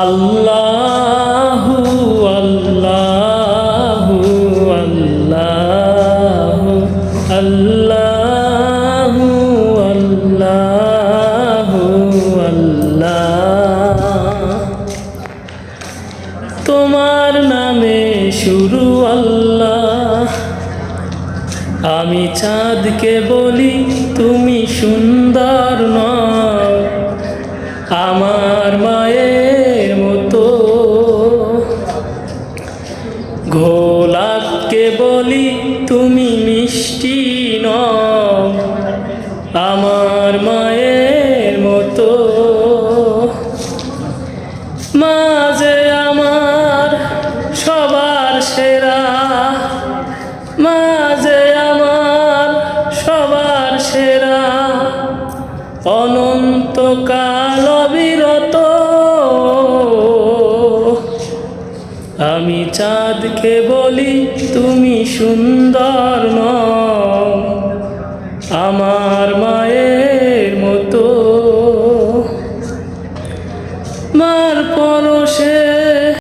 আল্লাহু আল্লাহু আল্লাহু আল্লাহু আল্লাহু আল্লাহ। তোমার নামে শুরু আল্লাহ। আমি চাঁদকে বলি তুমি সুন্দর নও, আমার মায়ের মতো। গোলাপকে বলি তুমি মিষ্টি নও, আমার মায়ের মতো। মাঝে আমার সবার সেরা, মাঝে আমার সবার সেরা, অনন্তকাল অবিরত। আমি চাঁদকে বলি তুমি সুন্দর নও,